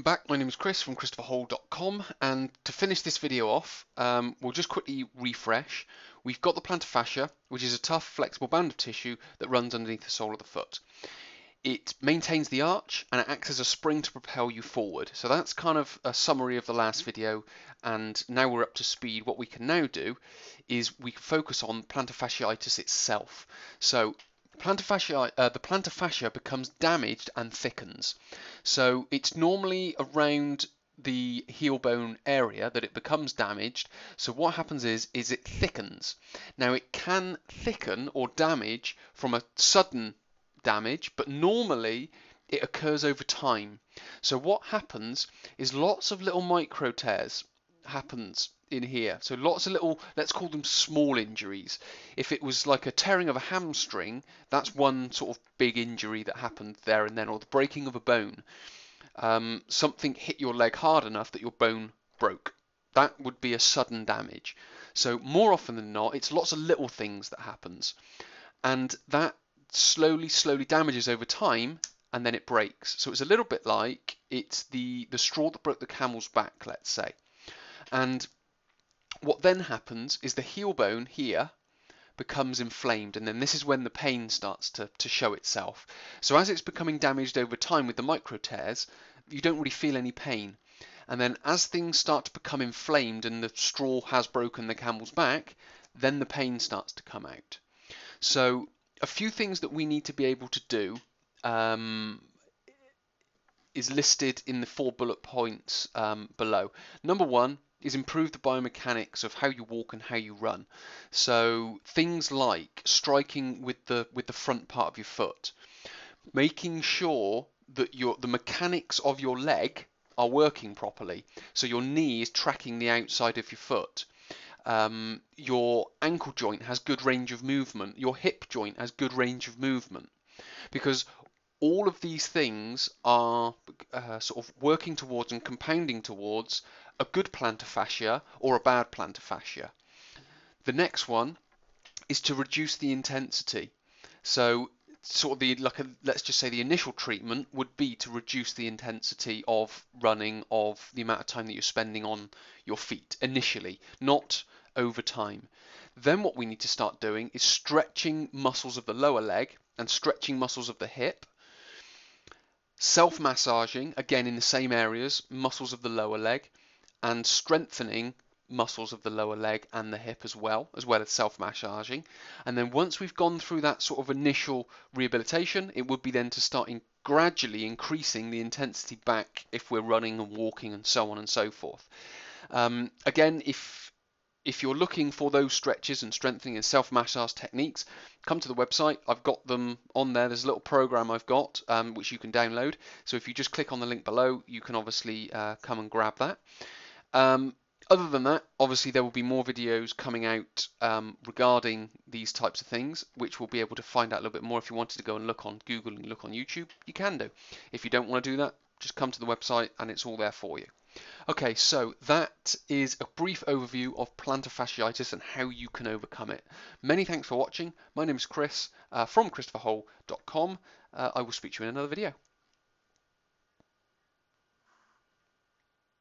back. My name is Chris from ChristopherHall.com, and to finish this video off, we'll just quickly refresh. We've got the plantar fascia, which is a tough, flexible band of tissue that runs underneath the sole of the foot. It maintains the arch and it acts as a spring to propel you forward. So that's kind of a summary of the last video, and now we're up to speed. What we can now do is we can focus on plantar fasciitis itself. So the plantar fascia becomes damaged and thickens. So it's normally around the heel bone area that it becomes damaged. So what happens is it thickens. Now it can thicken or damage from a sudden damage, but normally it occurs over time. So what happens is lots of little micro tears happens in here. So lots of little, let's call them small injuries. If it was like a tearing of a hamstring, that's one sort of big injury that happened there and then, or the breaking of a bone. Something hit your leg hard enough that your bone broke. That would be a sudden damage. So more often than not, it's lots of little things that happens, and that slowly damages over time, and then it breaks. So it's a little bit like it's the straw that broke the camel's back, let's say. And what then happens is the heel bone here becomes inflamed, and then this is when the pain starts to show itself. So as it's becoming damaged over time with the micro tears, you don't really feel any pain. And then as things start to become inflamed and the straw has broken the camel's back, then the pain starts to come out. So a few things that we need to be able to do is listed in the 4 bullet points below. Number 1 is improve the biomechanics of how you walk and how you run. So things like striking with the front part of your foot, making sure that the mechanics of your leg are working properly. So your knee is tracking the outside of your foot. Your ankle joint has good range of movement. Your hip joint has good range of movement, because all of these things are sort of working towards and compounding towards a good plantar fascia or a bad plantar fascia. The next one is to reduce the intensity. So sort of let's just say the initial treatment would be to reduce the intensity of running, of the amount of time that you're spending on your feet initially, not over time. Then what we need to start doing is stretching muscles of the lower leg and stretching muscles of the hip. Self-massaging, again in the same areas, muscles of the lower leg, and strengthening muscles of the lower leg and the hip as well as self-massaging. And then once we've gone through that sort of initial rehabilitation, it would be then to start gradually increasing the intensity back if we're running and walking and so on and so forth. Again, if you're looking for those stretches and strengthening and self-massage techniques, come to the website. I've got them on there. There's a little program I've got which you can download. So if you just click on the link below, you can obviously come and grab that. Other than that, obviously there will be more videos coming out regarding these types of things, which we'll be able to find out a little bit more. If you wanted to go and look on Google and look on YouTube, you can do. If you don't want to do that, just come to the website and it's all there for you. Okay, so that is a brief overview of plantar fasciitis and how you can overcome it. Many thanks for watching. My name is Chris from ChristopherHall.com. I will speak to you in another video.